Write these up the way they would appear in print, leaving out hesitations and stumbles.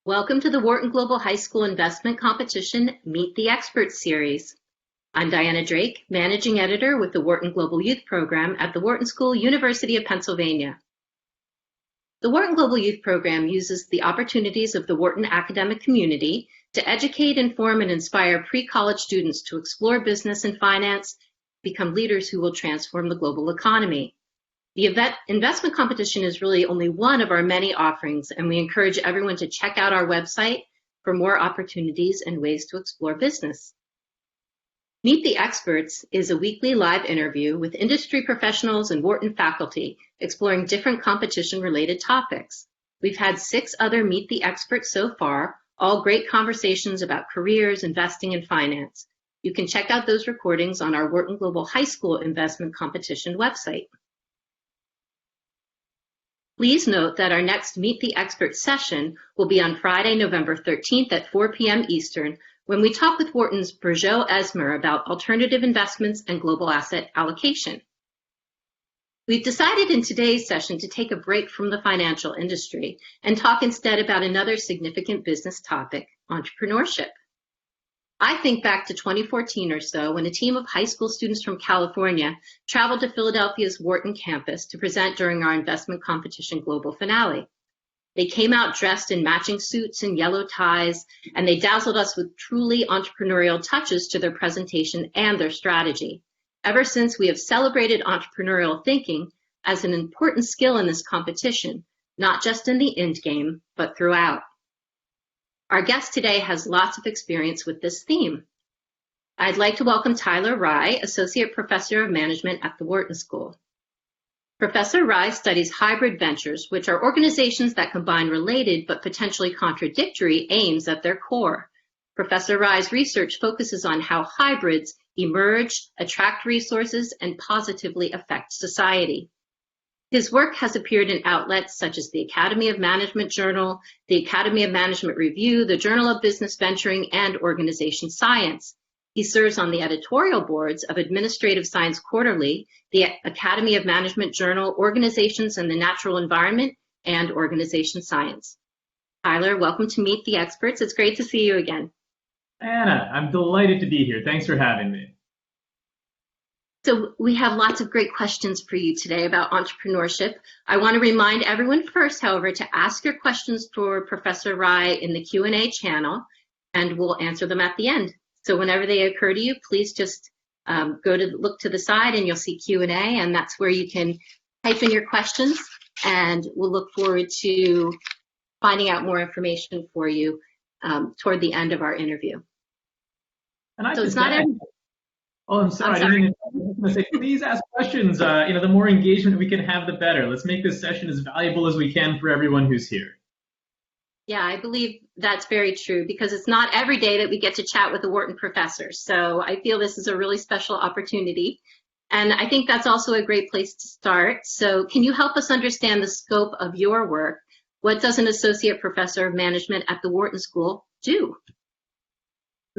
Welcome to the Wharton Global High School Investment Competition Meet the Experts series. I'm Diana Drake, Managing Editor with the Wharton Global Youth Program at the Wharton School, University of Pennsylvania. The Wharton Global Youth Program uses the opportunities of the Wharton academic community to educate, inform, and inspire pre-college students to explore business and finance, become leaders who will transform the global economy. The investment competition is really only one of our many offerings, and we encourage everyone to check out our website for more opportunities and ways to explore business. Meet the Experts is a weekly live interview with industry professionals and Wharton faculty exploring different competition-related topics. We've had 6 other Meet the Experts so far, all great conversations about careers, investing, and finance. You can check out those recordings on our Wharton Global High School Investment Competition website. Please note that our next Meet the Experts session will be on Friday, November 13th at 4 p.m. Eastern, when we talk with Wharton's Burjo Esmer about alternative investments and global asset allocation. We've decided in today's session to take a break from the financial industry and talk instead about another significant business topic, entrepreneurship. I think back to 2014 or so when a team of high school students from California traveled to Philadelphia's Wharton campus to present during our investment competition global finale. They came out dressed in matching suits and yellow ties, and they dazzled us with truly entrepreneurial touches to their presentation and their strategy. Ever since, we have celebrated entrepreneurial thinking as an important skill in this competition, not just in the end game, but throughout. Our guest today has lots of experience with this theme. I'd like to welcome Tyler Rye, Associate Professor of Management at the Wharton School. Professor Rye studies hybrid ventures, which are organizations that combine related but potentially contradictory aims at their core. Professor Rye's research focuses on how hybrids emerge, attract resources, and positively affect society. His work has appeared in outlets such as the Academy of Management Journal, the Academy of Management Review, the Journal of Business Venturing, and Organization Science. He serves on the editorial boards of Administrative Science Quarterly, the Academy of Management Journal, Organizations and the Natural Environment, and Organization Science. Tyler, welcome to Meet the Experts. It's great to see you again. Anna, I'm delighted to be here. Thanks for having me. So we have lots of great questions for you today about entrepreneurship. I want to remind everyone first, however, to ask your questions for Professor Rye in the Q&A channel, and we'll answer them at the end. So whenever they occur to you, please just look to the side and you'll see Q&A, and that's where you can type in your questions, and we'll look forward to finding out more information for you toward the end of our interview. And so it's not every. Oh, I'm sorry. I was going to say, please ask questions. The more engagement we can have, the better. Let's make this session as valuable as we can for everyone who's here. Yeah, I believe that's very true because it's not every day that we get to chat with the Wharton professors. So I feel this is a really special opportunity. And I think that's also a great place to start. So can you help us understand the scope of your work? What does an Associate Professor of Management at the Wharton School do?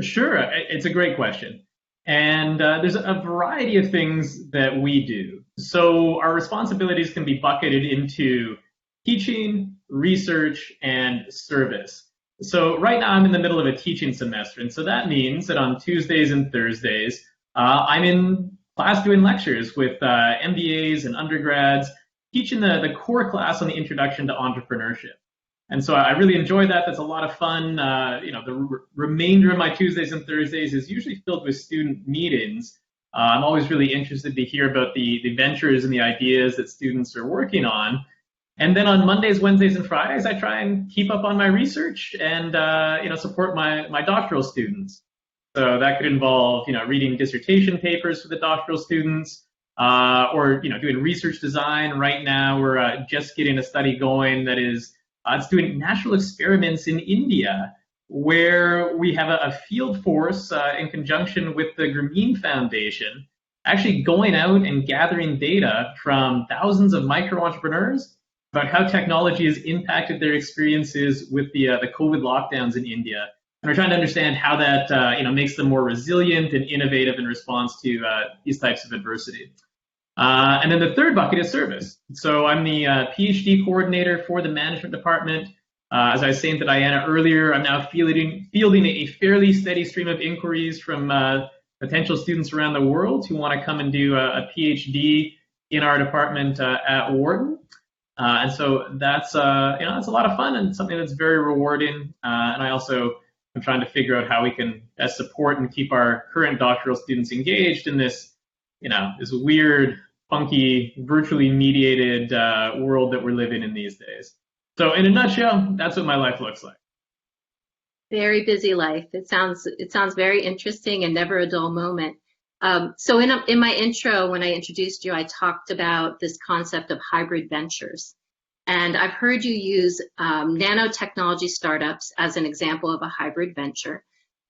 Sure, it's a great question. And there's a variety of things that we do. So our responsibilities can be bucketed into teaching, research, and service. So right now I'm in the middle of a teaching semester. And so that means that on Tuesdays and Thursdays, I'm in class doing lectures with MBAs and undergrads, teaching the core class on the introduction to entrepreneurship. And so I really enjoy that. That's a lot of fun. The remainder of my Tuesdays and Thursdays is usually filled with student meetings. I'm always really interested to hear about the ventures and the ideas that students are working on. And then on Mondays, Wednesdays, and Fridays, I try and keep up on my research and support my doctoral students. So that could involve reading dissertation papers for the doctoral students, or doing research design. Right now, we're just getting a study going that is. It's doing natural experiments in India, where we have a field force in conjunction with the Grameen Foundation, actually going out and gathering data from thousands of micro-entrepreneurs about how technology has impacted their experiences with the COVID lockdowns in India. And we're trying to understand how that makes them more resilient and innovative in response to these types of adversity. And then the third bucket is service. So I'm the PhD coordinator for the management department. As I was saying to Diana earlier, I'm now fielding a fairly steady stream of inquiries from potential students around the world who want to come and do a PhD in our department at Wharton. And so that's it's a lot of fun and something that's very rewarding. And I also am trying to figure out how we can best support and keep our current doctoral students engaged in this, this weird, funky, virtually mediated world that we're living in these days. So in a nutshell, that's what my life looks like. Very busy life. It sounds very interesting and never a dull moment. So in my intro, when I introduced you, I talked about this concept of hybrid ventures. And I've heard you use nanotechnology startups as an example of a hybrid venture.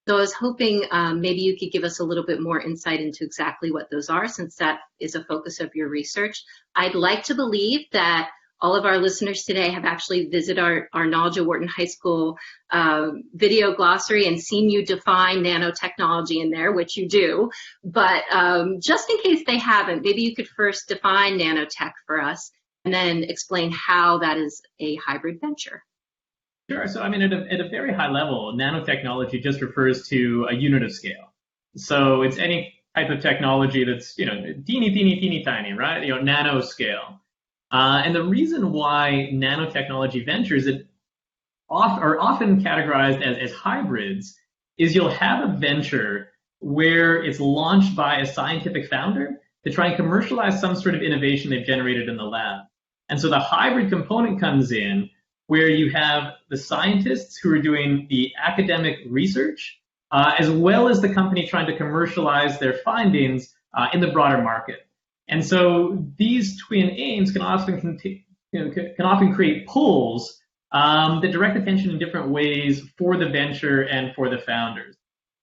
So I was hoping maybe you could give us a little bit more insight into exactly what those are, since that is a focus of your research. I'd like to believe that all of our listeners today have actually visited our Knowledge at Wharton High School video glossary and seen you define nanotechnology in there, which you do. But just in case they haven't, maybe you could first define nanotech for us and then explain how that is a hybrid venture. Sure. So, at a very high level, nanotechnology just refers to a unit of scale. So it's any type of technology that's, teeny tiny, right? Nanoscale. And the reason why nanotechnology ventures are often categorized as hybrids is you'll have a venture where it's launched by a scientific founder to try and commercialize some sort of innovation they've generated in the lab. And so the hybrid component comes in where you have the scientists who are doing the academic research, as well as the company trying to commercialize their findings in the broader market. And so these twin aims can often create pulls that direct attention in different ways for the venture and for the founders.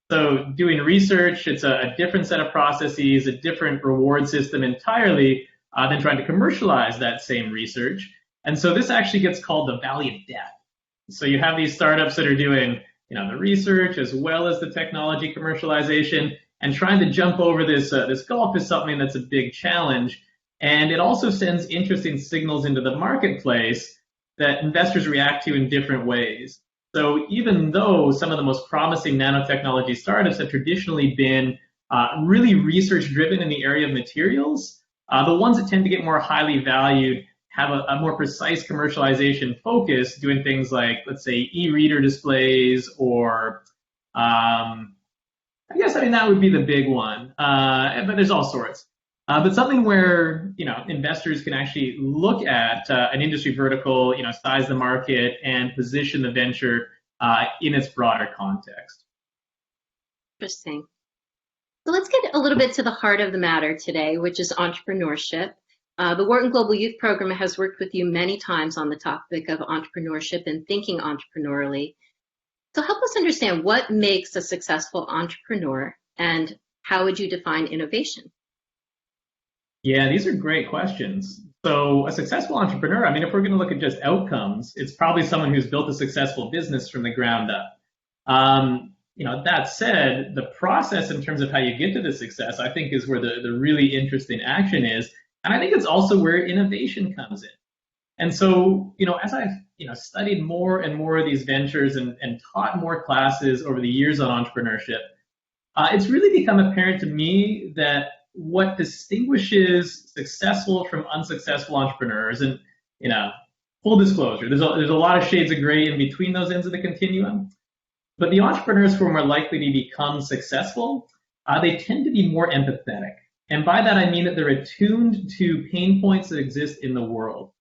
So doing research, it's a different set of processes, a different reward system entirely than trying to commercialize that same research. And so this actually gets called the valley of death. So you have these startups that are doing the research as well as the technology commercialization. And trying to jump over this gulf is something that's a big challenge. And it also sends interesting signals into the marketplace that investors react to in different ways. So even though some of the most promising nanotechnology startups have traditionally been really research-driven in the area of materials, the ones that tend to get more highly valued have a more precise commercialization focus, doing things like, let's say, e-reader displays or that would be the big one, but there's all sorts. But something where, investors can actually look at an industry vertical, size the market and position the venture in its broader context. Interesting. So let's get a little bit to the heart of the matter today, which is entrepreneurship. The Wharton Global Youth Program has worked with you many times on the topic of entrepreneurship and thinking entrepreneurially. So help us understand what makes a successful entrepreneur and how would you define innovation? Yeah, these are great questions. So a successful entrepreneur, if we're going to look at just outcomes, it's probably someone who's built a successful business from the ground up. That said, the process in terms of how you get to the success, I think is where the really interesting action is. And I think it's also where innovation comes in. And so, as I've studied more and more of these ventures and taught more classes over the years on entrepreneurship, it's really become apparent to me that what distinguishes successful from unsuccessful entrepreneurs, and full disclosure, there's a lot of shades of gray in between those ends of the continuum, but the entrepreneurs who are more likely to become successful, they tend to be more empathetic. And by that I mean that they're attuned to pain points that exist in the world.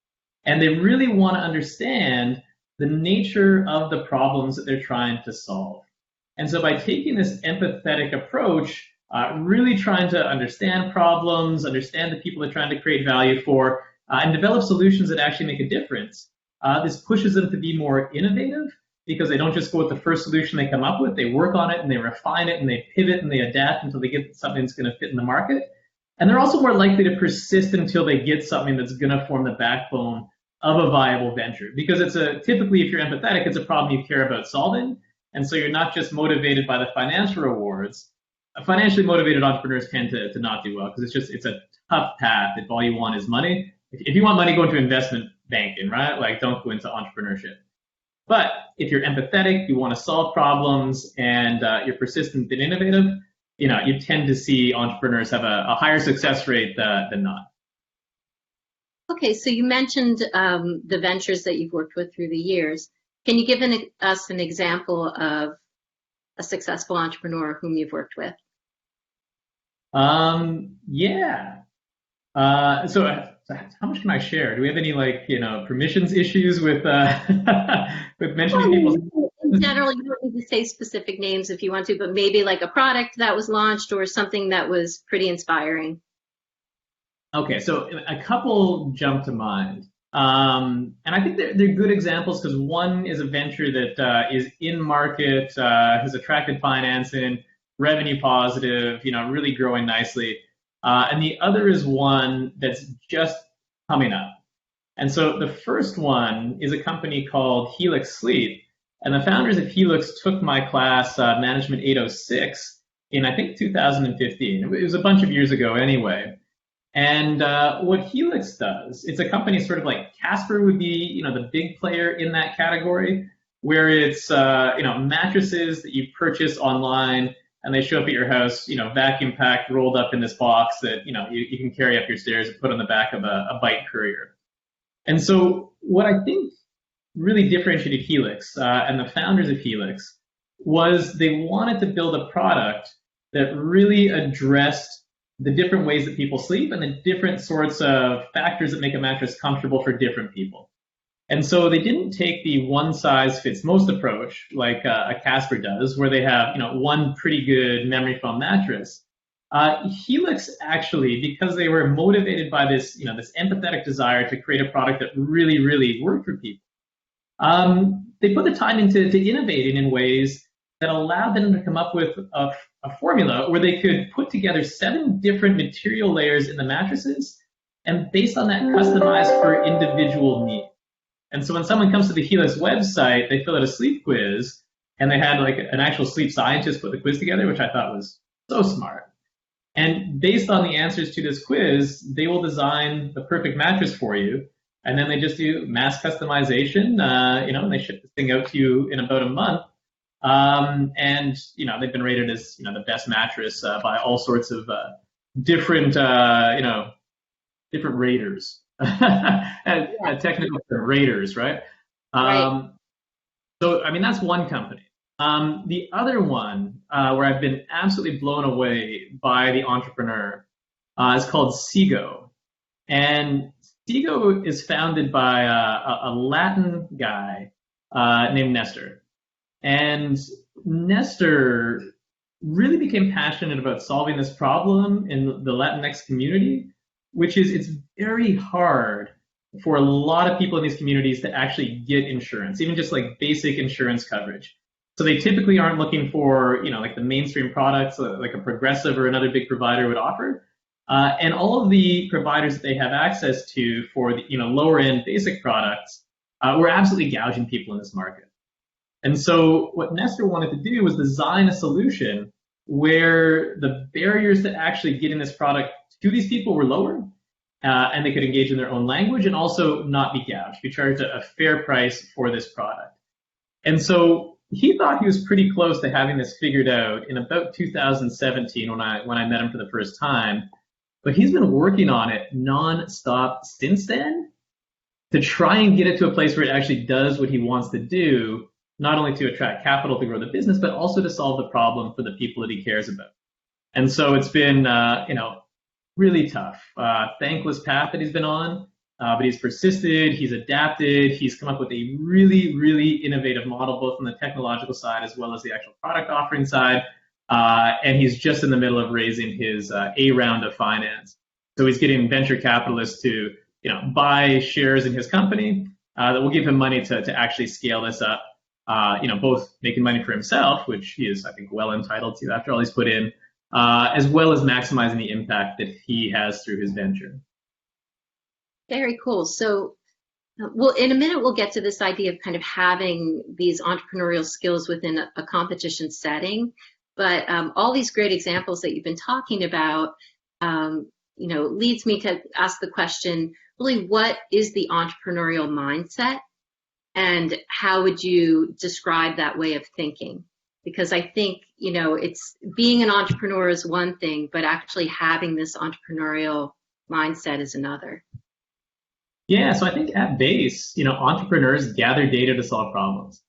And they really want to understand the nature of the problems that they're trying to solve. And so by taking this empathetic approach, really trying to understand problems, understand the people they're trying to create value for, and develop solutions that actually make a difference, this pushes them to be more innovative because they don't just go with the first solution they come up with. They work on it and they refine it and they pivot and they adapt until they get something that's going to fit in the market. And they're also more likely to persist until they get something that's going to form the backbone of a viable venture, because typically, if you're empathetic, it's a problem you care about solving. And so you're not just motivated by the financial rewards. Financially motivated entrepreneurs tend to not do well because it's a tough path if all you want is money. If you want money, go into investment banking, right? Like, don't go into entrepreneurship. But if you're empathetic, you want to solve problems, and you're persistent and innovative, you tend to see entrepreneurs have a higher success rate than not. Okay, so you mentioned the ventures that you've worked with through the years. Can you give us an example of a successful entrepreneur whom you've worked with? Yeah. So how much can I share? Do we have any permissions issues with with mentioning people's? In general, you don't need to say specific names if you want to, but maybe like a product that was launched or something that was pretty inspiring. Okay, so a couple jump to mind. And I think they're good examples because one is a venture that is in market, has attracted financing, revenue positive, really growing nicely. And the other is one that's just coming up. And so the first one is a company called Helix Sleep. And the founders of Helix took my class, Management 806, in I think 2015. It was a bunch of years ago anyway. And what Helix does, it's a company sort of like Casper would be, the big player in that category, where it's, mattresses that you purchase online and they show up at your house, vacuum packed, rolled up in this box that, you can carry up your stairs and put on the back of a bike courier. And so what I think really differentiated Helix and the founders of Helix was they wanted to build a product that really addressed the different ways that people sleep and the different sorts of factors that make a mattress comfortable for different people. And so they didn't take the one size fits most approach like a Casper does, where they have one pretty good memory foam mattress. Helix actually, because they were motivated by this this empathetic desire to create a product that really, really worked for people, they put the time into innovating in ways that allowed them to come up with a formula where they could put together 7 different material layers in the mattresses, and based on that, customize for individual needs. And so when someone comes to the Helix website, they fill out a sleep quiz, and they had like an actual sleep scientist put the quiz together, which I thought was so smart. And based on the answers to this quiz, they will design the perfect mattress for you. And then they just do mass customization, and they ship this thing out to you in about a month. And they've been rated as the best mattress by all sorts of different different raters, and technical raters, right? Right. So I mean that's one company. The other one where I've been absolutely blown away by the entrepreneur is called Seago, and Seago is founded by a Latin guy named Nestor. And Nestor really became passionate about solving this problem in the Latinx community, which is it's very hard for a lot of people in these communities to actually get insurance, even just like basic insurance coverage. So they typically aren't looking for, like the mainstream products like a Progressive or another big provider would offer. And all of the providers that they have access to for the, lower end basic products were absolutely gouging people in this market. And so what Nestor wanted to do was design a solution where the barriers to actually getting this product to these people were lower, and they could engage in their own language and also not be gouged, be charged a fair price for this product. And so he thought he was pretty close to having this figured out in about 2017 when I met him for the first time. But he's been working on it nonstop since then to try and get it to a place where it actually does what he wants to do, not only to attract capital to grow the business, but also to solve the problem for the people that he cares about. And so it's been, really tough, thankless path that he's been on, but he's persisted, he's adapted, he's come up with a really, really innovative model, both on the technological side as well as the actual product offering side. And he's just in the middle of raising his A round of finance. So he's getting venture capitalists to, buy shares in his company that will give him money to actually scale this up. Both making money for himself, which he is, I think, well entitled to after all he's put in, as well as maximizing the impact that he has through his venture. Very cool. So, well, in a minute, we'll get to this idea of kind of having these entrepreneurial skills within a competition setting. But all these great examples that you've been talking about, leads me to ask the question, really, what is the entrepreneurial mindset? And how would you describe that way of thinking? Because I think, it's being an entrepreneur is one thing, but actually having this entrepreneurial mindset is another. Yeah, so I think at base, entrepreneurs gather data to solve problems.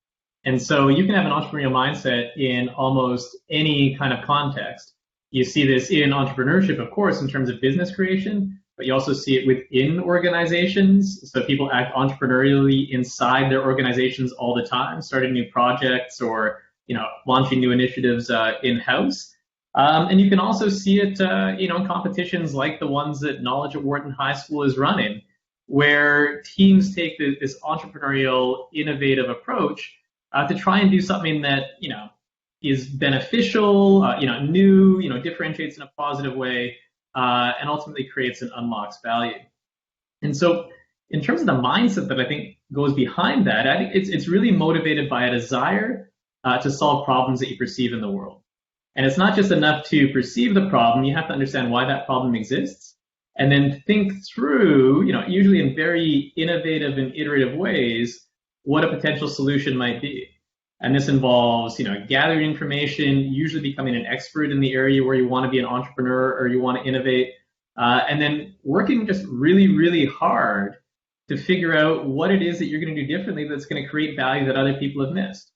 And so you can have an entrepreneurial mindset in almost any kind of context. You see this in entrepreneurship, of course, in terms of business creation, but you also see it within organizations. So people act entrepreneurially inside their organizations all the time, starting new projects or, launching new initiatives in-house. And you can also see it, in competitions like the ones that Knowledge at Wharton High School is running, where teams take this entrepreneurial, innovative approach to try and do something that, is beneficial, new, differentiates in a positive way, and ultimately creates and unlocks value. And so in terms of the mindset that I think goes behind that, I think it's really motivated by a desire to solve problems that you perceive in the world. And it's not just enough to perceive the problem, you have to understand why that problem exists, and then think through, usually in very innovative and iterative ways, what a potential solution might be. And this involves, gathering information, usually becoming an expert in the area where you want to be an entrepreneur or you want to innovate, and then working just really, really hard to figure out what it is that you're going to do differently that's going to create value that other people have missed.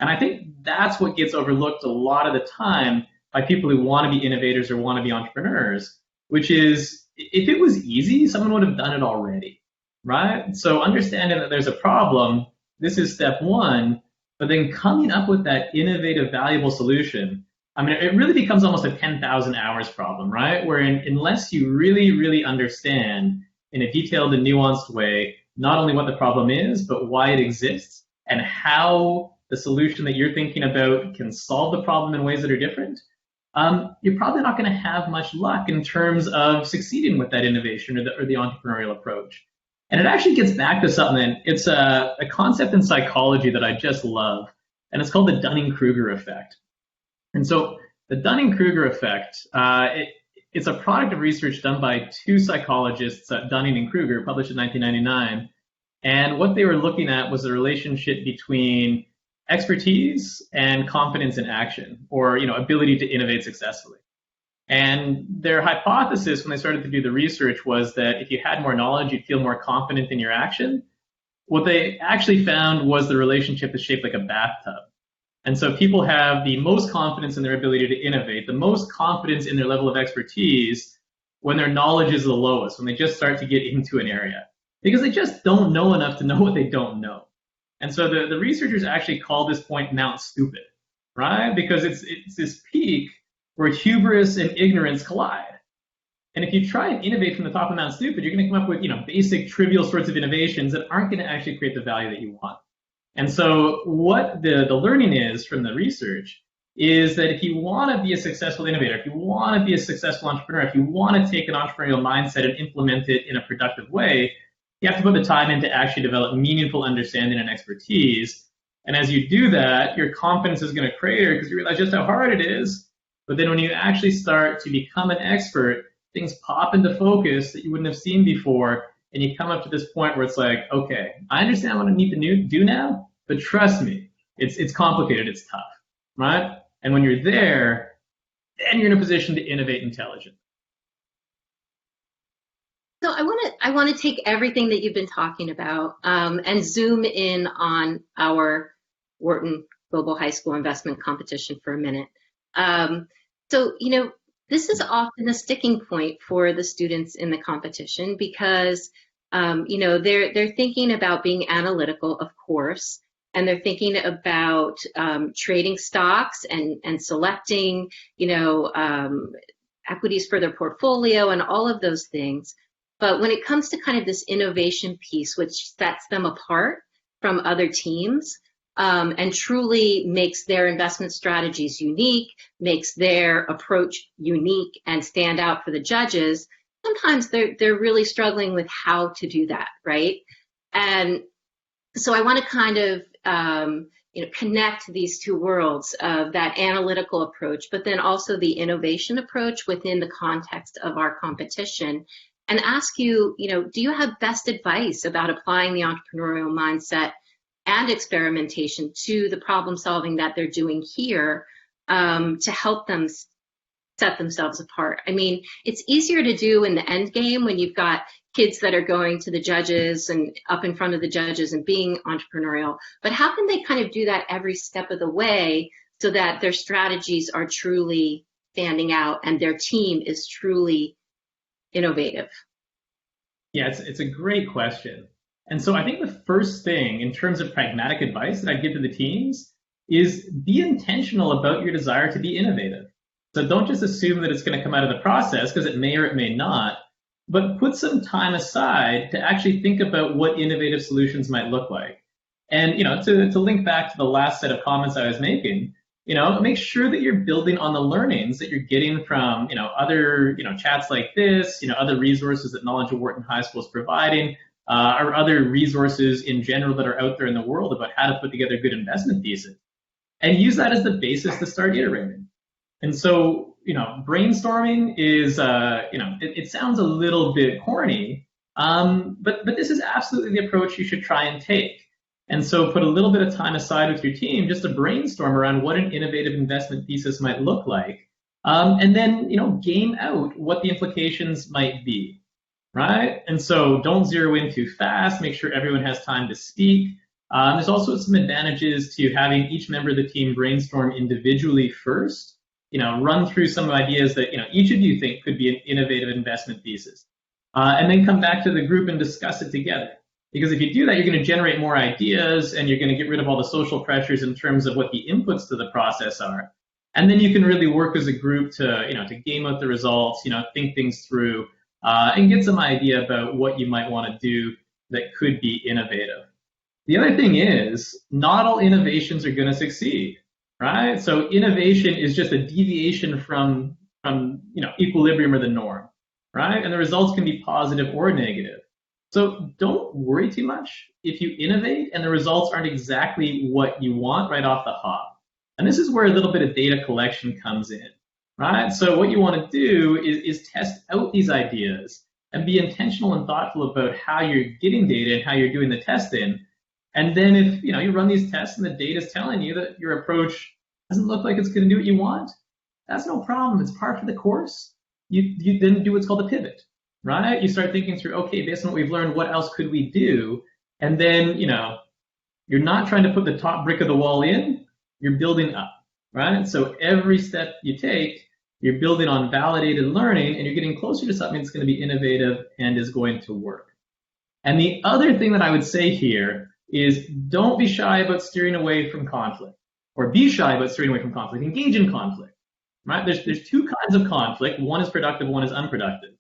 And I think that's what gets overlooked a lot of the time by people who want to be innovators or want to be entrepreneurs, which is, if it was easy, someone would have done it already, right? So understanding that there's a problem, this is step one, but then coming up with that innovative, valuable solution, it really becomes almost a 10,000 hours problem, right? Where unless you really, really understand in a detailed and nuanced way, not only what the problem is, but why it exists and how the solution that you're thinking about can solve the problem in ways that are different, you're probably not going to have much luck in terms of succeeding with that innovation or the entrepreneurial approach. And it actually gets back to something. It's a concept in psychology that I just love, and it's called the Dunning-Kruger effect. And so the Dunning-Kruger effect, it's a product of research done by two psychologists, Dunning and Kruger, published in 1999. And what they were looking at was the relationship between expertise and confidence in action, or ability to innovate successfully. And their hypothesis when they started to do the research was that if you had more knowledge, you'd feel more confident in your action. What they actually found was the relationship is shaped like a bathtub. And so people have the most confidence in their ability to innovate, the most confidence in their level of expertise when their knowledge is the lowest, when they just start to get into an area, because they just don't know enough to know what they don't know. And so the researchers actually call this point Mount Stupid, right? Because it's this peak where hubris and ignorance collide. And if you try and innovate from the top of Mount Stupid, you're going to come up with basic, trivial sorts of innovations that aren't going to actually create the value that you want. And so what the learning is from the research is that if you want to be a successful innovator, if you want to be a successful entrepreneur, if you want to take an entrepreneurial mindset and implement it in a productive way, you have to put the time in to actually develop meaningful understanding and expertise. And as you do that, your confidence is going to crater because you realize just how hard it is. But then when you actually start to become an expert, things pop into focus that you wouldn't have seen before. And you come up to this point where it's like, okay, I understand what I need to do now, but trust me, it's complicated, it's tough, right? And when you're there, then you're in a position to innovate intelligently. So I want to take everything that you've been talking about and zoom in on our Wharton Global High School Investment Competition for a minute. So this is often a sticking point for the students in the competition because they're thinking about being analytical, of course, and they're thinking about trading stocks and selecting equities for their portfolio and all of those things. But when it comes to kind of this innovation piece, which sets them apart from other teams and truly makes their investment strategies unique, makes their approach unique and stand out for the judges, sometimes they're really struggling with how to do that, right? And so I want to kind of connect these two worlds of that analytical approach, but then also the innovation approach within the context of our competition, and ask you, do you have best advice about applying the entrepreneurial mindset and experimentation to the problem solving that they're doing here, to help them set themselves apart. I mean, it's easier to do in the end game when you've got kids that are going to the judges and up in front of the judges and being entrepreneurial. But how can they kind of do that every step of the way so that their strategies are truly standing out and their team is truly innovative? Yeah, it's a great question. And so I think the first thing in terms of pragmatic advice that I give to the teams is be intentional about your desire to be innovative. So don't just assume that it's going to come out of the process, because it may or it may not, but put some time aside to actually think about what innovative solutions might look like. And, to link back to the last set of comments I was making, make sure that you're building on the learnings that you're getting from, other, chats like this, other resources that Knowledge at Wharton High School is providing, or other resources in general that are out there in the world about how to put together good investment thesis, and use that as the basis to start iterating. And so, brainstorming is, it sounds a little bit corny, but this is absolutely the approach you should try and take. And so put a little bit of time aside with your team just to brainstorm around what an innovative investment thesis might look like. And then, game out what the implications might be, right? And so don't zero in too fast. Make sure everyone has time to speak. There's also some advantages to having each member of the team brainstorm individually first. Run through some ideas that, each of you think could be an innovative investment thesis. And then come back to the group and discuss it together. Because if you do that, you're going to generate more ideas and you're going to get rid of all the social pressures in terms of what the inputs to the process are. And then you can really work as a group to game out the results, think things through, and get some idea about what you might want to do that could be innovative. The other thing is, not all innovations are going to succeed. Right? So innovation is just a deviation from equilibrium or the norm, right? And the results can be positive or negative. So don't worry too much if you innovate and the results aren't exactly what you want right off the hop. And this is where a little bit of data collection comes in, right? So what you want to do is test out these ideas and be intentional and thoughtful about how you're getting data and how you're doing the testing. And then if you run these tests and the data is telling you that your approach doesn't look like it's going to do what you want, that's no problem. It's par for the course. You then do what's called a pivot, right? You start thinking through, okay, based on what we've learned, what else could we do? And then, you're not trying to put the top brick of the wall in, you're building up, right? So every step you take, you're building on validated learning and you're getting closer to something that's going to be innovative and is going to work. And the other thing that I would say here is don't be shy about steering away from conflict, or be shy about steering away from conflict. Engage in conflict, right? There's two kinds of conflict. One is productive, one is unproductive.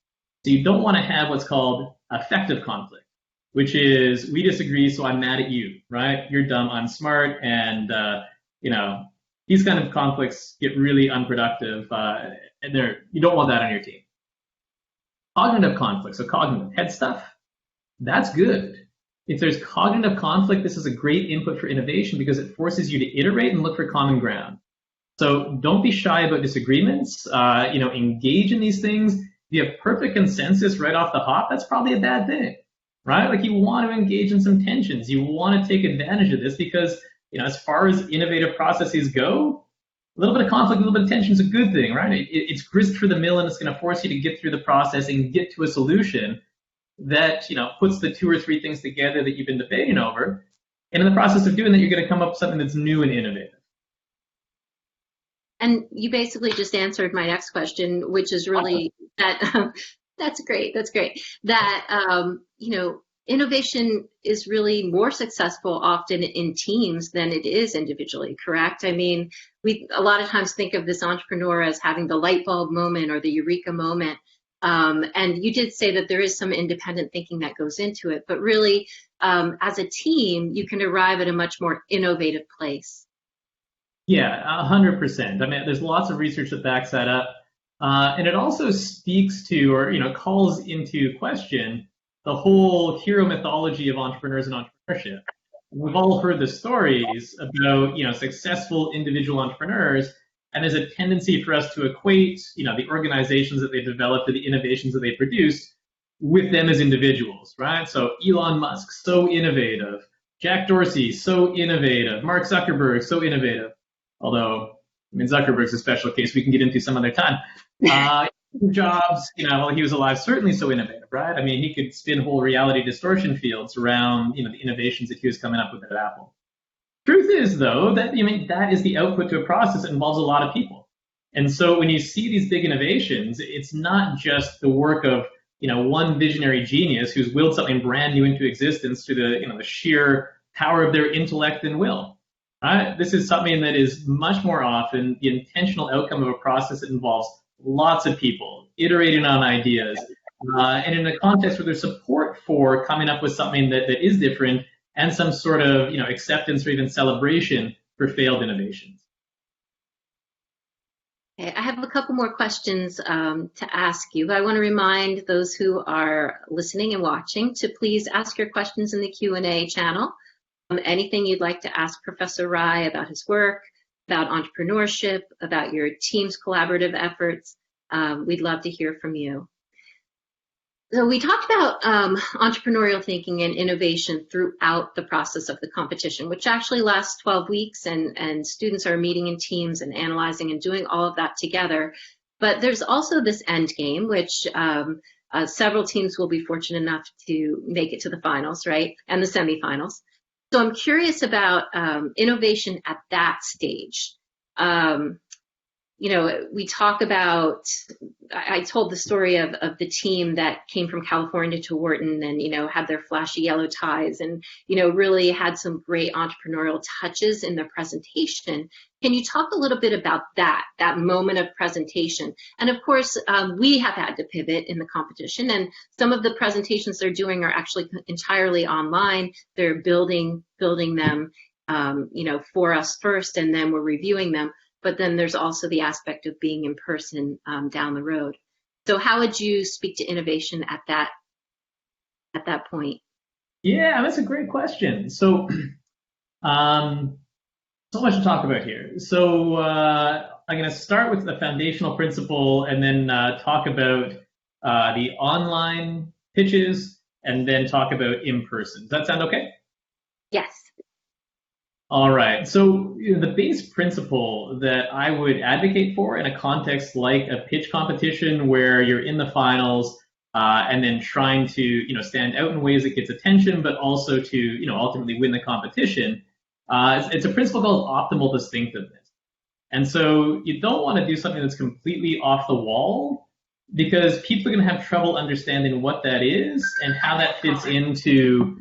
So you don't want to have what's called effective conflict, which is we disagree, so I'm mad at you, right? You're dumb, I'm smart, and these kind of conflicts get really unproductive, and you don't want that on your team. Cognitive conflict, so cognitive head stuff, that's good. If there's cognitive conflict, this is a great input for innovation because it forces you to iterate and look for common ground. So don't be shy about disagreements. Engage in these things. If you have perfect consensus right off the hop, that's probably a bad thing, right? Like you want to engage in some tensions. You want to take advantage of this because, as far as innovative processes go, a little bit of conflict, a little bit of tension is a good thing, right? It's grist for the mill and it's going to force you to get through the process and get to a solution that puts the two or three things together that you've been debating over, and in the process of doing that, you're going to come up with something that's new and innovative. And you basically just answered my next question, which is really that. That's great. That innovation is really more successful often in teams than it is individually. Correct? I mean, we a lot of times think of this entrepreneur as having the light bulb moment or the eureka moment. And you did say that there is some independent thinking that goes into it, but really, as a team, you can arrive at a much more innovative place. Yeah, 100%. I mean, there's lots of research that backs that up. And it also speaks to, or, calls into question the whole hero mythology of entrepreneurs and entrepreneurship. We've all heard the stories about, successful individual entrepreneurs. And there's a tendency for us to equate, the organizations that they developed or the innovations that they produced with them as individuals, right? So Elon Musk, so innovative. Jack Dorsey, so innovative. Mark Zuckerberg, so innovative. Although, I mean, Zuckerberg's a special case we can get into some other time. Jobs, while he was alive, certainly so innovative, right? I mean, he could spin whole reality distortion fields around, the innovations that he was coming up with at Apple. Truth is, though, that that is the output to a process that involves a lot of people. And so when you see these big innovations, it's not just the work of one visionary genius who's willed something brand new into existence through the sheer power of their intellect and will. This is something that is much more often the intentional outcome of a process that involves lots of people iterating on ideas, and in a context where there's support for coming up with something that is different and some sort of acceptance or even celebration for failed innovations. Okay, I have a couple more questions to ask you. I want to remind those who are listening and watching to please ask your questions in the Q&A channel. Anything you'd like to ask Professor Rai about his work, about entrepreneurship, about your team's collaborative efforts, we'd love to hear from you. So we talked about entrepreneurial thinking and innovation throughout the process of the competition, which actually lasts 12 weeks, and students are meeting in teams and analyzing and doing all of that together. But there's also this end game, which several teams will be fortunate enough to make it to the finals, right, and the semifinals. So I'm curious about innovation at that stage. We talk about, I told the story of the team that came from California to Wharton and, had their flashy yellow ties and, really had some great entrepreneurial touches in their presentation. Can you talk a little bit about that moment of presentation? And of course, we have had to pivot in the competition, and some of the presentations they're doing are actually entirely online. They're building them, for us first, and then we're reviewing them. But then there's also the aspect of being in person down the road. So how would you speak to innovation at that point? Yeah, that's a great question. So, so much to talk about here. So I'm going to start with the foundational principle and then talk about the online pitches and then talk about in person. Does that sound okay? Yes. All right. So the base principle that I would advocate for in a context like a pitch competition where you're in the finals and then trying to stand out in ways that gets attention, but also to ultimately win the competition, it's a principle called optimal distinctiveness. And so you don't want to do something that's completely off the wall because people are going to have trouble understanding what that is and how that fits into.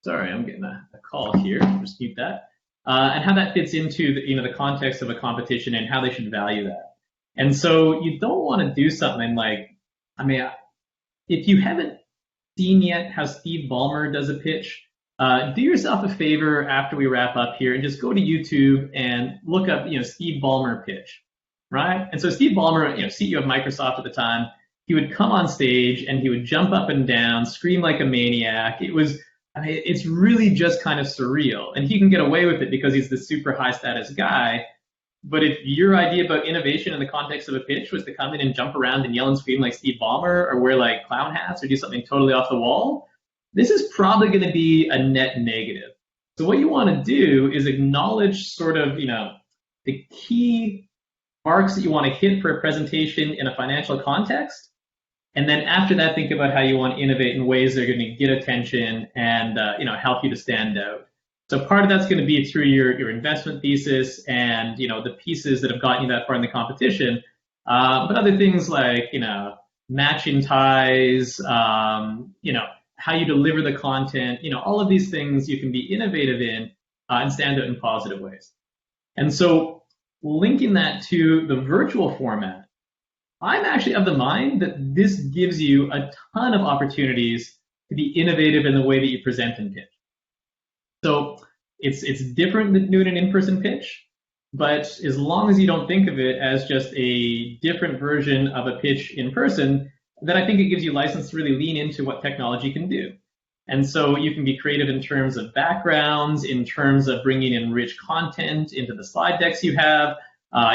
Sorry, I'm getting a call here. Just mute that. And how that fits into the context of a competition and how they should value that. And so you don't want to do something like, if you haven't seen yet how Steve Ballmer does a pitch, do yourself a favor after we wrap up here and just go to YouTube and look up, Steve Ballmer pitch, right? And so Steve Ballmer, CEO of Microsoft at the time, he would come on stage and he would jump up and down, scream like a maniac. It's really just kind of surreal, and he can get away with it because he's this super high status guy. But if your idea about innovation in the context of a pitch was to come in and jump around and yell and scream like Steve Ballmer or wear like clown hats or do something totally off the wall, this is probably going to be a net negative. So what you want to do is acknowledge sort of, the key marks that you want to hit for a presentation in a financial context. And then after that, think about how you want to innovate in ways that are going to get attention and help you to stand out. So part of that's going to be through your investment thesis and the pieces that have gotten you that far in the competition. But other things like matching ties, how you deliver the content, all of these things you can be innovative in and stand out in positive ways. And so linking that to the virtual format. I'm actually of the mind that this gives you a ton of opportunities to be innovative in the way that you present and pitch. So it's different than doing an in-person pitch, but as long as you don't think of it as just a different version of a pitch in person, then I think it gives you license to really lean into what technology can do. And so you can be creative in terms of backgrounds, in terms of bringing in rich content into the slide decks you have.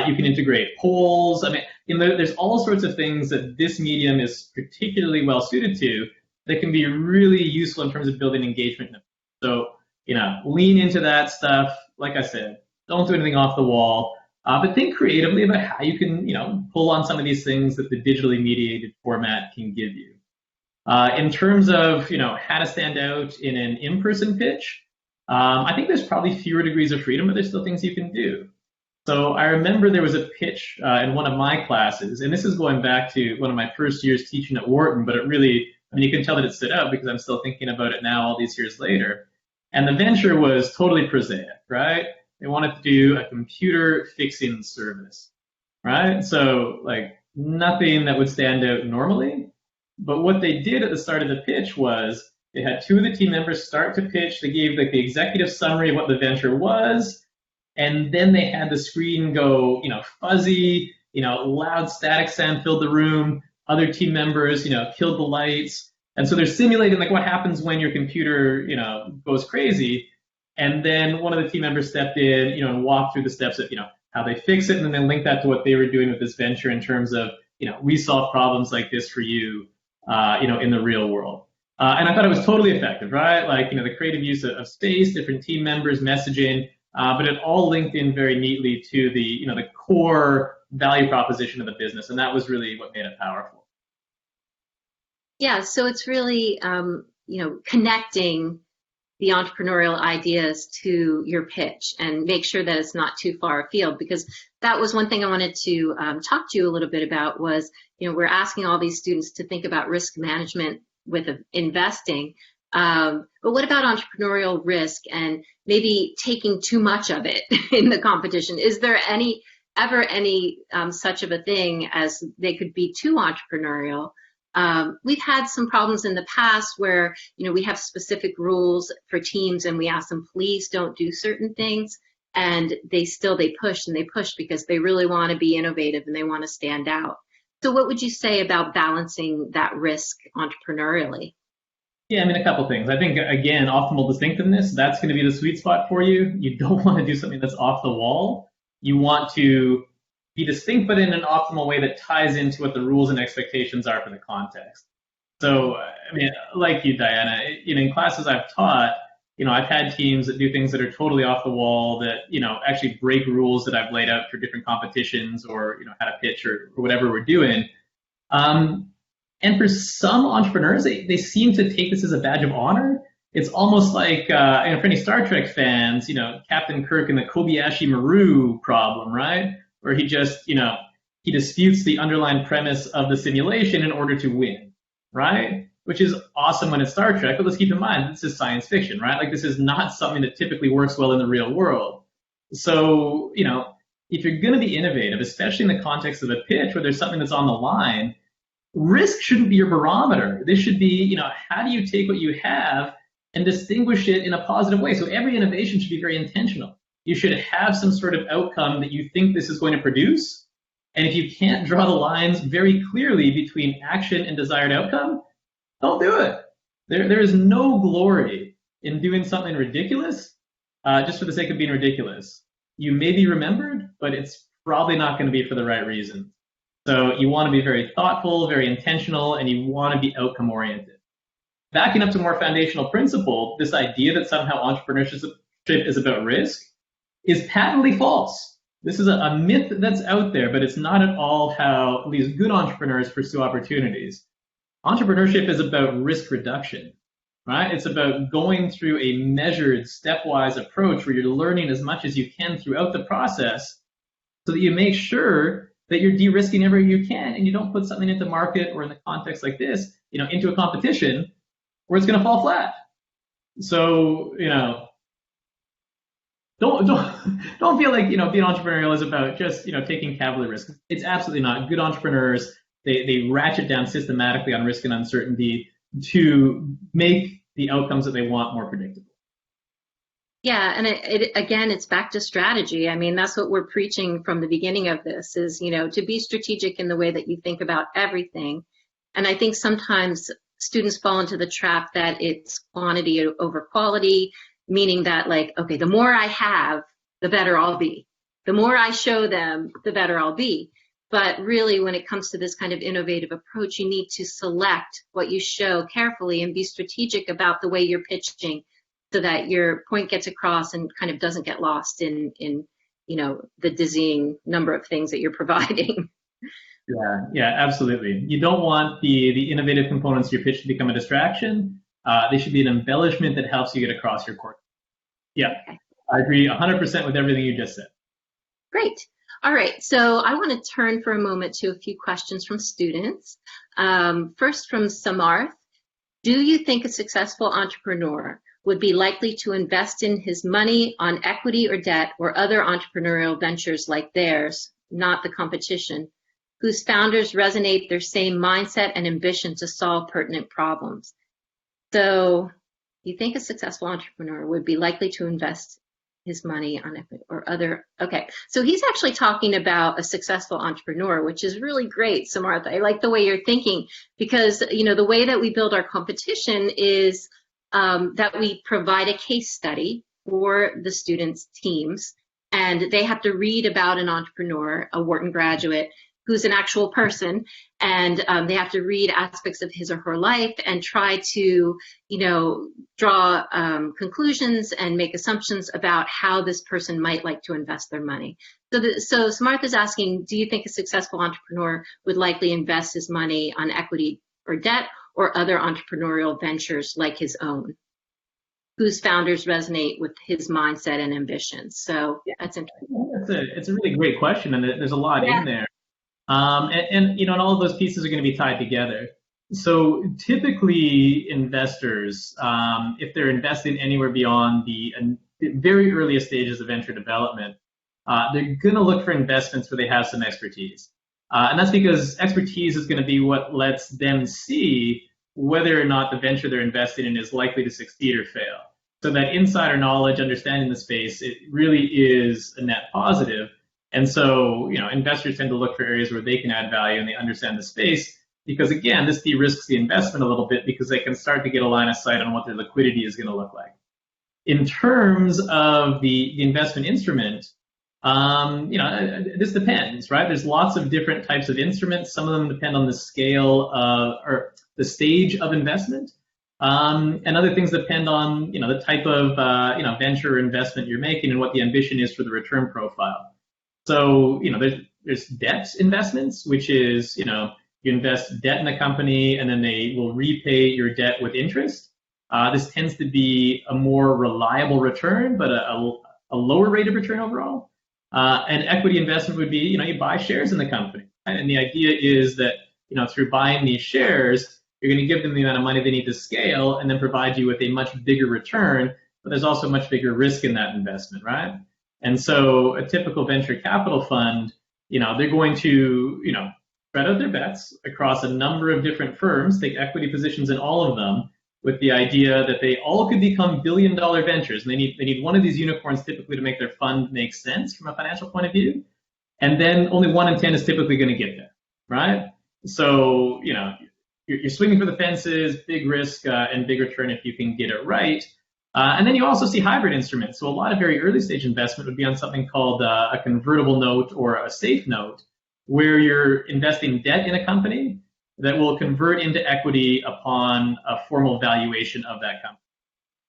You can integrate polls. There's all sorts of things that this medium is particularly well suited to that can be really useful in terms of building engagement. So, lean into that stuff. Like I said, don't do anything off the wall, but think creatively about how you can, pull on some of these things that the digitally mediated format can give you. In terms of, how to stand out in an in-person pitch, I think there's probably fewer degrees of freedom, but there's still things you can do. So I remember there was a pitch in one of my classes, and this is going back to one of my first years teaching at Wharton, but it really, you can tell that it stood out because I'm still thinking about it now all these years later. And the venture was totally prosaic, right? They wanted to do a computer fixing service, right? So like nothing that would stand out normally. But what they did at the start of the pitch was they had two of the team members start to pitch. They gave like the executive summary of what the venture was. And then they had the screen go, fuzzy, loud static sound filled the room. Other team members, killed the lights. And so they're simulating like what happens when your computer, goes crazy. And then one of the team members stepped in, and walked through the steps of, how they fix it. And then they linked that to what they were doing with this venture in terms of, we solve problems like this for you, in the real world. And I thought it was totally effective, right? Like, the creative use of space, different team members, messaging, but it all linked in very neatly to the, the core value proposition of the business. And that was really what made it powerful. Yeah, so it's really, connecting the entrepreneurial ideas to your pitch and make sure that it's not too far afield, because that was one thing I wanted to talk to you a little bit about was, we're asking all these students to think about risk management with investing. But what about entrepreneurial risk and maybe taking too much of it in the competition? Is there ever any such of a thing as they could be too entrepreneurial? We've had some problems in the past where, we have specific rules for teams and we ask them, please don't do certain things. And they push and they push because they really want to be innovative and they want to stand out. So what would you say about balancing that risk entrepreneurially? Yeah, a couple things. I think, again, optimal distinctiveness, that's going to be the sweet spot for you. You don't want to do something that's off the wall. You want to be distinct, but in an optimal way that ties into what the rules and expectations are for the context. So, like you, Diana, in classes I've taught, I've had teams that do things that are totally off the wall that, actually break rules that I've laid out for different competitions or, how to pitch or whatever we're doing. And for some entrepreneurs, they seem to take this as a badge of honor. It's almost like, for any Star Trek fans, Captain Kirk and the Kobayashi Maru problem, right? Where he just, he disputes the underlying premise of the simulation in order to win, right? Which is awesome when it's Star Trek, but let's keep in mind, this is science fiction, right? Like this is not something that typically works well in the real world. So, if you're going to be innovative, especially in the context of a pitch where there's something that's on the line, risk shouldn't be your barometer. This should be, how do you take what you have and distinguish it in a positive way? So every innovation should be very intentional. You should have some sort of outcome that you think this is going to produce. And if you can't draw the lines very clearly between action and desired outcome, don't do it. There is no glory in doing something ridiculous just for the sake of being ridiculous. You may be remembered, but it's probably not going to be for the right reason. So you want to be very thoughtful, very intentional, and you want to be outcome oriented. Backing up to more foundational principle, this idea that somehow entrepreneurship is about risk is patently false. This is a myth that's out there, but it's not at all how at least good entrepreneurs pursue opportunities. Entrepreneurship is about risk reduction, right? It's about going through a measured, stepwise approach where you're learning as much as you can throughout the process so that you make sure that you're de-risking everywhere you can and you don't put something into market or in the context like this, into a competition where it's going to fall flat. So, don't feel like, being entrepreneurial is about just, taking cavalier risks. It's absolutely not. Good entrepreneurs, they ratchet down systematically on risk and uncertainty to make the outcomes that they want more predictable. Yeah, and again, it's back to strategy. That's what we're preaching from the beginning of this is, to be strategic in the way that you think about everything. And I think sometimes students fall into the trap that it's quantity over quality, meaning that like, okay, the more I have, the better I'll be. The more I show them, the better I'll be. But really, when it comes to this kind of innovative approach, you need to select what you show carefully and be strategic about the way you're pitching. so that your point gets across and kind of doesn't get lost in the dizzying number of things that you're providing. Yeah, absolutely. You don't want the innovative components of your pitch to become a distraction. They should be an embellishment that helps you get across your core. Yeah, okay. I agree 100% with everything you just said. Great. All right, so I want to turn for a moment to a few questions from students. First from Samarth. Do you think a successful entrepreneur would be likely to invest in his money on equity or debt or other entrepreneurial ventures like theirs, not the competition, whose founders resonate their same mindset and ambition to solve pertinent problems? So you think a successful entrepreneur would be likely to invest his money on equity or other, okay. So he's actually talking about a successful entrepreneur, which is really great, Samartha. I like the way you're thinking, because the way that we build our competition is that we provide a case study for the students' teams, and they have to read about an entrepreneur, a Wharton graduate, who's an actual person, and they have to read aspects of his or her life and try to, draw conclusions and make assumptions about how this person might like to invest their money. So Samartha's asking, do you think a successful entrepreneur would likely invest his money on equity or debt or other entrepreneurial ventures like his own, whose founders resonate with his mindset and ambitions? So that's interesting. It's a really great question, and there's a lot in there. And all of those pieces are going to be tied together. So typically investors, if they're investing anywhere beyond the very earliest stages of venture development, they're going to look for investments where they have some expertise. And that's because expertise is going to be what lets them see whether or not the venture they're investing in is likely to succeed or fail. So that insider knowledge, understanding the space, it really is a net positive. And so, investors tend to look for areas where they can add value and they understand the space, because again, this de-risks the investment a little bit because they can start to get a line of sight on what their liquidity is going to look like. In terms of the investment instrument, this depends, right? There's lots of different types of instruments. Some of them depend on the scale or the stage of investment. And other things depend on, the type of, venture investment you're making and what the ambition is for the return profile. So, there's debt investments, which is, you invest debt in a company and then they will repay your debt with interest. This tends to be a more reliable return, but a lower rate of return overall. And equity investment would be, you buy shares in the company. And the idea is that, through buying these shares, you're going to give them the amount of money they need to scale and then provide you with a much bigger return, but there's also much bigger risk in that investment, right? And so a typical venture capital fund, they're going to, spread out their bets across a number of different firms, take equity positions in all of them, with the idea that they all could become billion-dollar ventures. And they need one of these unicorns typically to make their fund make sense from a financial point of view. And then only 1 in 10 is typically going to get there, right? So, you're swinging for the fences, big risk and big return if you can get it right. And then you also see hybrid instruments. So a lot of very early stage investment would be on something called a convertible note or a safe note, where you're investing debt in a company that will convert into equity upon a formal valuation of that company.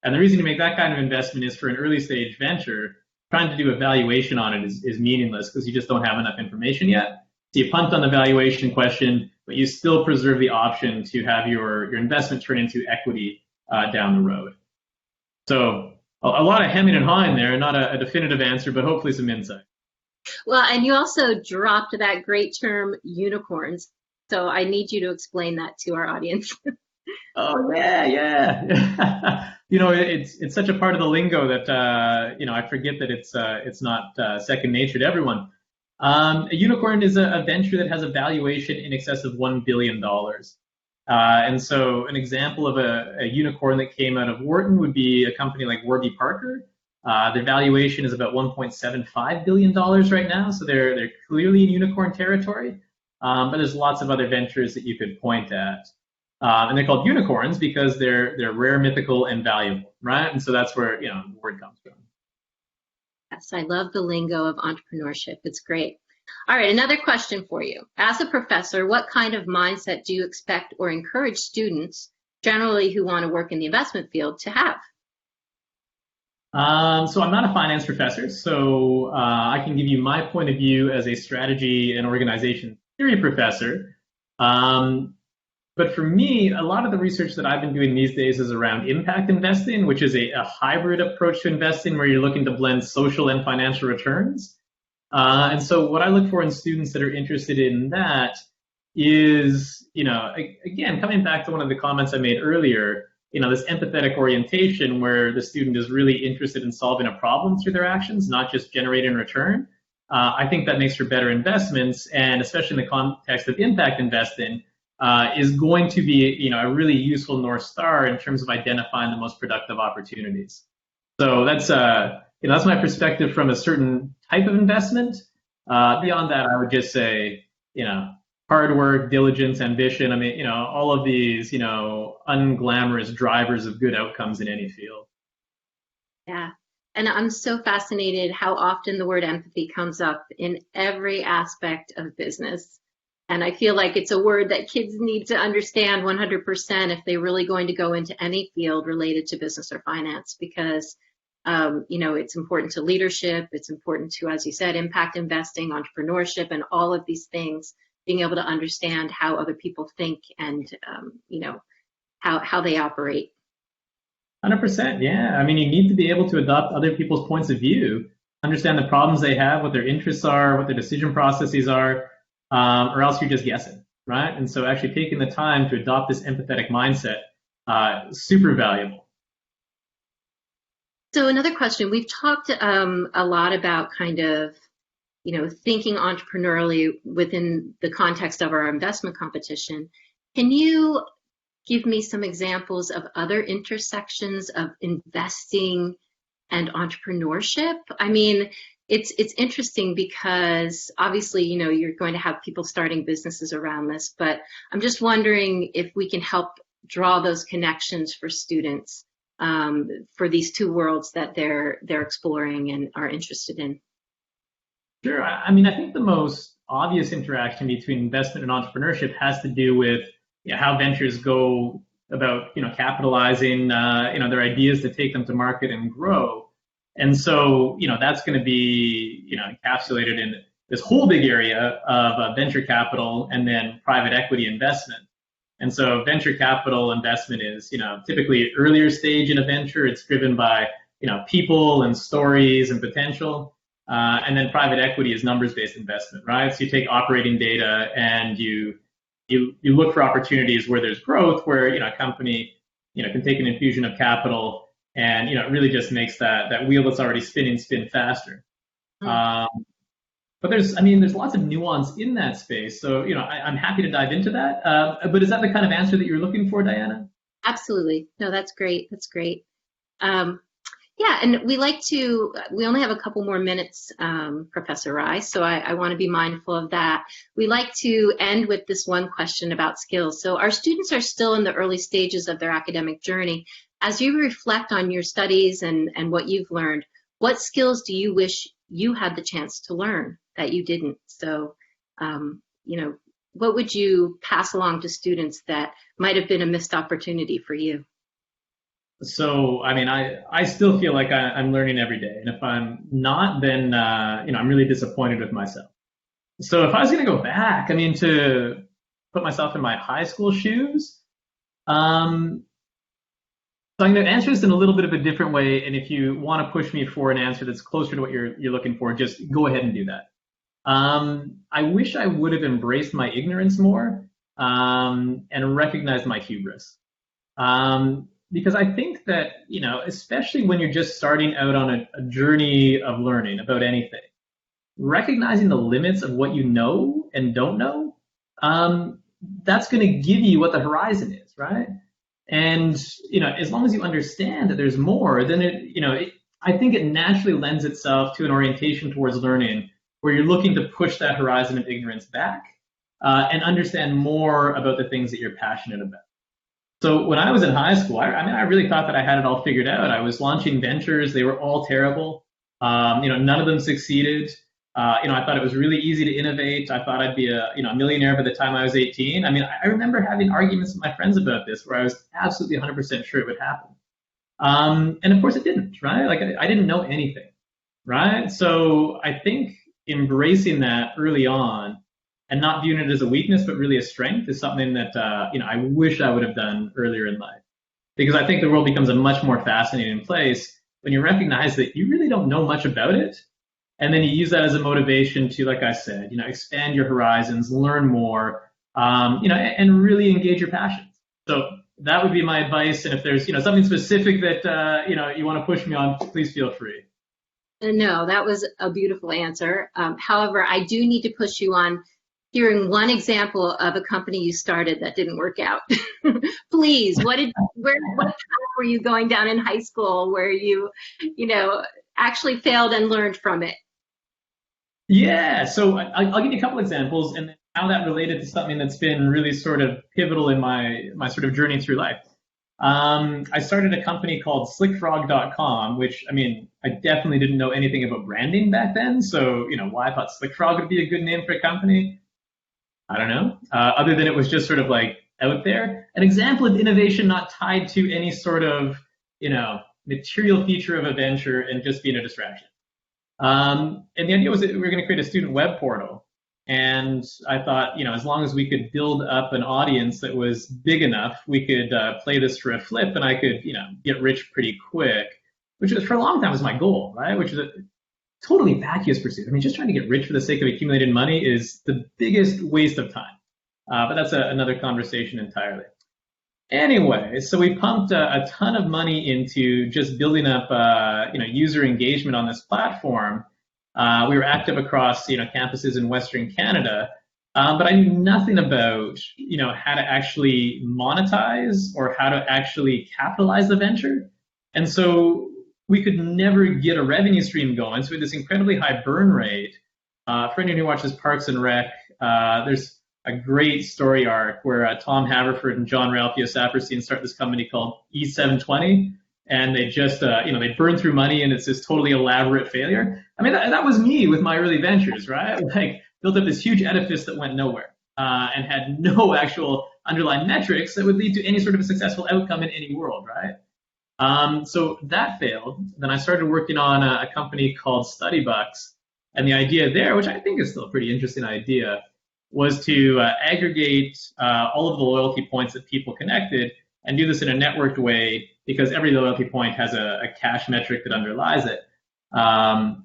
And the reason you make that kind of investment is for an early stage venture, trying to do a valuation on it is meaningless because you just don't have enough information yet. So you punt on the valuation question, but you still preserve the option to have your investment turn into equity down the road. So a lot of hemming and hawing there, not a definitive answer, but hopefully some insight. Well, and you also dropped that great term unicorns. So I need you to explain that to our audience. Oh, yeah. It's such a part of the lingo that, I forget that it's not second nature to everyone. A unicorn is a venture that has a valuation in excess of $1 billion. And so an example of a unicorn that came out of Wharton would be a company like Warby Parker. Their valuation is about $1.75 billion right now, so they're clearly in unicorn territory. But there's lots of other ventures that you could point at. And they're called unicorns because they're rare, mythical, and valuable, right? And so that's where the word comes from. Yes, I love the lingo of entrepreneurship. It's great. All right, another question for you. As a professor, what kind of mindset do you expect or encourage students, generally who want to work in the investment field, to have? So I'm not a finance professor, so I can give you my point of view as a strategy and organization theory professor. Um, but for me, a lot of the research that I've been doing these days is around impact investing, which is a hybrid approach to investing where you're looking to blend social and financial returns. And so what I look for in students that are interested in that is, again, coming back to one of the comments I made earlier, this empathetic orientation where the student is really interested in solving a problem through their actions, not just generating return. I think that makes for better investments, and especially in the context of impact investing, is going to be, a really useful North Star in terms of identifying the most productive opportunities. So that's my perspective from a certain type of investment. Beyond that, I would just say, hard work, diligence, ambition. I mean, all of these, unglamorous drivers of good outcomes in any field. Yeah. And I'm so fascinated how often the word empathy comes up in every aspect of business. And I feel like it's a word that kids need to understand 100% if they're really going to go into any field related to business or finance, because, it's important to leadership. It's important to, as you said, impact investing, entrepreneurship, and all of these things, being able to understand how other people think and, how they operate. 100%. Yeah. I mean, you need to be able to adopt other people's points of view, understand the problems they have, what their interests are, what their decision processes are, or else you're just guessing, right? And so actually taking the time to adopt this empathetic mindset, super valuable. So another question, we've talked a lot about kind of, thinking entrepreneurially within the context of our investment competition. Can you give me some examples of other intersections of investing and entrepreneurship? I mean, it's interesting because obviously, you're going to have people starting businesses around this, but I'm just wondering if we can help draw those connections for students, for these two worlds that they're exploring and are interested in. Sure. I mean, I think the most obvious interaction between investment and entrepreneurship has to do with how ventures go about, capitalizing, their ideas to take them to market and grow. And so, that's going to be, encapsulated in this whole big area of venture capital and then private equity investment. And so venture capital investment is, typically earlier stage in a venture. It's driven by, people and stories and potential. And then private equity is numbers-based investment, right? So you take operating data and you look for opportunities where there's growth, where a company can take an infusion of capital and it really just makes that wheel that's already spin faster. But there's lots of nuance in that space. So I'm happy to dive into that. But is that the kind of answer that you're looking for, Diana? Absolutely. No, that's great. That's great. Yeah, and we only have a couple more minutes, Professor Rice, so I want to be mindful of that. We like to end with this one question about skills. So our students are still in the early stages of their academic journey. As you reflect on your studies and what you've learned, what skills do you wish you had the chance to learn that you didn't? So, what would you pass along to students that might have been a missed opportunity for you? So, I mean, I still feel like I'm learning every day. And if I'm not, then, I'm really disappointed with myself. So if I was going to go back, to put myself in my high school shoes, so I'm going to answer this in a little bit of a different way. And if you want to push me for an answer that's closer to what you're looking for, just go ahead and do that. I wish I would have embraced my ignorance more, and recognized my hubris. Because I think that, especially when you're just starting out on a journey of learning about anything, recognizing the limits of what you know and don't know, that's going to give you what the horizon is, right? And, as long as you understand that there's more, then I think it naturally lends itself to an orientation towards learning where you're looking to push that horizon of ignorance back, and understand more about the things that you're passionate about. So when I was in high school, I really thought that I had it all figured out. I was launching ventures. They were all terrible. None of them succeeded. I thought it was really easy to innovate. I thought I'd be a millionaire by the time I was 18. I remember having arguments with my friends about this where I was absolutely 100% sure it would happen. And of course it didn't, right? Like I didn't know anything, right? So I think embracing that early on and not viewing it as a weakness, but really a strength is something that, I wish I would have done earlier in life. Because I think the world becomes a much more fascinating place when you recognize that you really don't know much about it. And then you use that as a motivation to, like I said, expand your horizons, learn more, and really engage your passions. So that would be my advice. And if there's, something specific that, you want to push me on, please feel free. No, that was a beautiful answer. However, I do need to push you on hearing one example of a company you started that didn't work out. Please, what path were you going down in high school where you actually failed and learned from it? Yeah, so I'll give you a couple examples and then how that related to something that's been really sort of pivotal in my sort of journey through life. I started a company called slickfrog.com, which, I definitely didn't know anything about branding back then. So, why I thought Slickfrog would be a good name for a company, I don't know. Other than it was just sort of like out there. An example of innovation not tied to any sort of, material feature of a venture and just being a distraction. And the idea was that we were going to create a student web portal. And I thought, as long as we could build up an audience that was big enough, we could play this for a flip and I could, get rich pretty quick, which was for a long time was my goal, right? Which is a totally vacuous pursuit. Just trying to get rich for the sake of accumulated money is the biggest waste of time. But that's another conversation entirely. Anyway, so we pumped a ton of money into just building up, user engagement on this platform. We were active across, campuses in Western Canada, but I knew nothing about, how to actually monetize or how to actually capitalize the venture. And so we could never get a revenue stream going. So we had this incredibly high burn rate. For anyone who watches Parks and Rec, there's a great story arc where Tom Haverford and John Ralphio Saperstein start this company called E720, and they just, they burn through money, and it's this totally elaborate failure. That was me with my early ventures, right? Like, built up this huge edifice that went nowhere, and had no actual underlying metrics that would lead to any sort of a successful outcome in any world, right? So that failed. Then I started working on a company called StudyBucks, and the idea there, which I think is still a pretty interesting idea, was to aggregate all of the loyalty points that people connected and do this in a networked way because every loyalty point has a cash metric that underlies it, at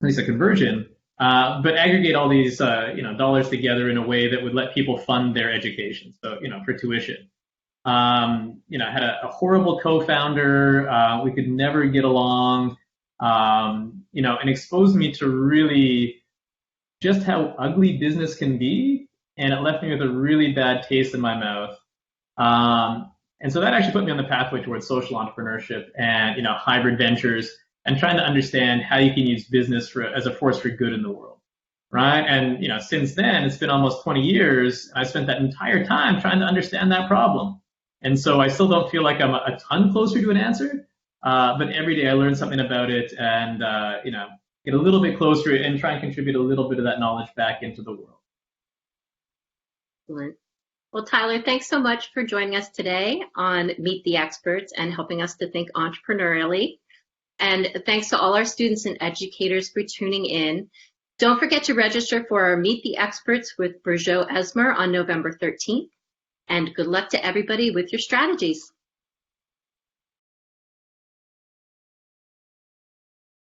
least a conversion, but aggregate all these dollars together in a way that would let people fund their education, so for tuition. I had a horrible co-founder. We could never get along, and exposed me to really just how ugly business can be, and it left me with a really bad taste in my mouth. And so that actually put me on the pathway towards social entrepreneurship and hybrid ventures and trying to understand how you can use business as a force for good in the world, right? And since then it's been almost 20 years. I spent that entire time trying to understand that problem, and so I still don't feel like I'm a ton closer to an answer, but every day I learn something about it and get a little bit closer and try and contribute a little bit of that knowledge back into the world. Excellent. Well, Tyler, thanks so much for joining us today on Meet the Experts and helping us to think entrepreneurially. And thanks to all our students and educators for tuning in. Don't forget to register for our Meet the Experts with Burjo Esmer on November 13th. And good luck to everybody with your strategies.